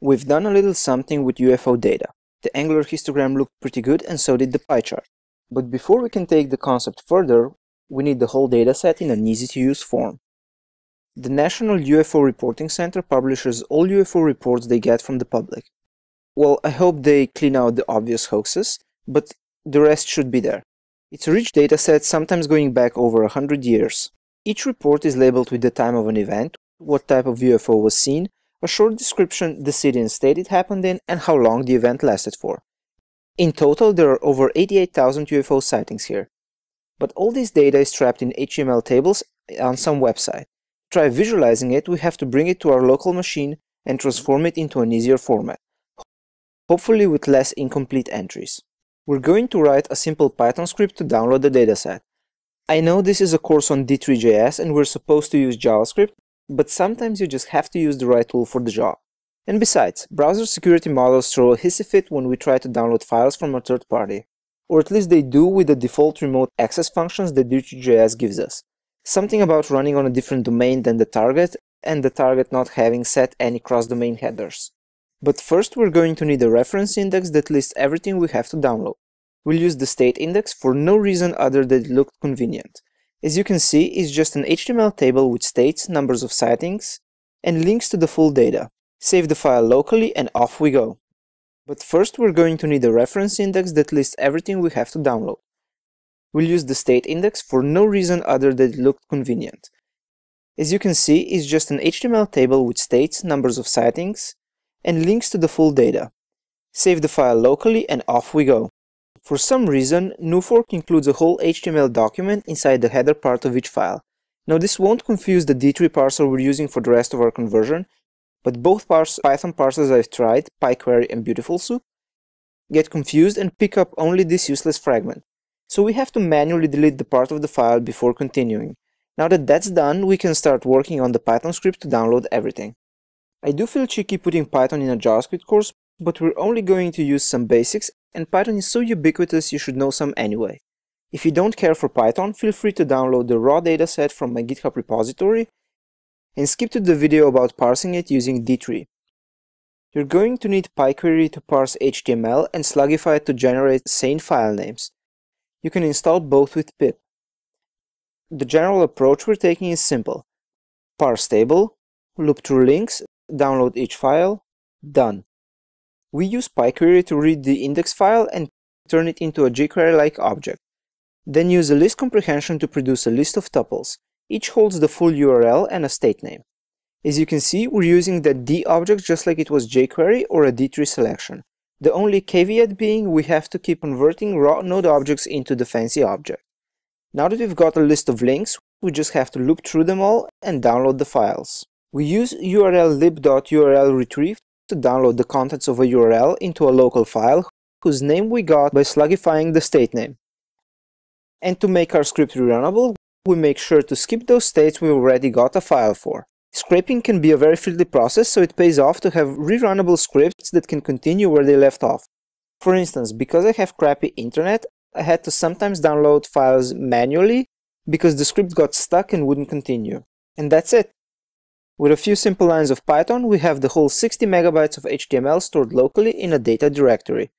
We've done a little something with UFO data. The angular histogram looked pretty good and so did the pie chart. But before we can take the concept further, we need the whole dataset in an easy-to-use form. The National UFO Reporting Center publishes all UFO reports they get from the public. Well, I hope they clean out the obvious hoaxes, but the rest should be there. It's a rich dataset, sometimes going back over 100 years. Each report is labeled with the time of an event, what type of UFO was seen, a short description, the city and state it happened in, and how long the event lasted for. In total, there are over 88,000 UFO sightings here. But all this data is trapped in HTML tables on some website. To try visualizing it, we have to bring it to our local machine and transform it into an easier format, hopefully with less incomplete entries. We're going to write a simple Python script to download the dataset. I know this is a course on D3.js and we're supposed to use JavaScript, but sometimes you just have to use the right tool for the job. And besides, browser security models throw a hissy fit when we try to download files from a third party. Or at least they do with the default remote access functions that D3.js gives us. Something about running on a different domain than the target, and the target not having set any cross-domain headers. But first we're going to need a reference index that lists everything we have to download. We'll use the state index for no reason other than it looked convenient. As you can see, it's just an HTML table with states, numbers of sightings, and links to the full data. Save the file locally and off we go. But first we're going to need a reference index that lists everything we have to download. We'll use the state index for no reason other than it looked convenient. As you can see, it's just an HTML table with states, numbers of sightings, and links to the full data. Save the file locally and off we go. For some reason, NuFork includes a whole HTML document inside the header part of each file. Now this won't confuse the D3 parser we're using for the rest of our conversion, but both Python parsers I've tried, PyQuery and Beautiful Soup, get confused and pick up only this useless fragment. So we have to manually delete the part of the file before continuing. Now that that's done, we can start working on the Python script to download everything. I do feel cheeky putting Python in a JavaScript course, but we're only going to use some basics, and Python is so ubiquitous you should know some anyway. If you don't care for Python, feel free to download the raw dataset from my GitHub repository and skip to the video about parsing it using D3. You're going to need PyQuery to parse HTML and Slugify to generate sane file names. You can install both with pip. The general approach we're taking is simple. Parse table, loop through links, download each file, done. We use PyQuery to read the index file and turn it into a jQuery-like object. Then use a list comprehension to produce a list of tuples. Each holds the full URL and a state name. As you can see, we're using that D object just like it was jQuery or a D3 selection. The only caveat being we have to keep converting raw node objects into the fancy object. Now that we've got a list of links, we just have to loop through them all and download the files. We use URL lib.url retrieve to download the contents of a URL into a local file whose name we got by slugifying the state name. And to make our script rerunnable, we make sure to skip those states we already got a file for. Scraping can be a very fiddly process, so it pays off to have rerunnable scripts that can continue where they left off. For instance, because I have crappy internet, I had to sometimes download files manually because the script got stuck and wouldn't continue. And that's it. With a few simple lines of Python, we have the whole 60 megabytes of HTML stored locally in a data directory.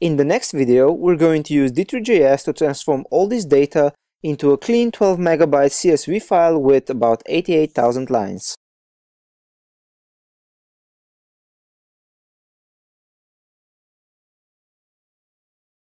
In the next video, we're going to use D3.js to transform all this data into a clean 12 megabyte CSV file with about 88,000 lines.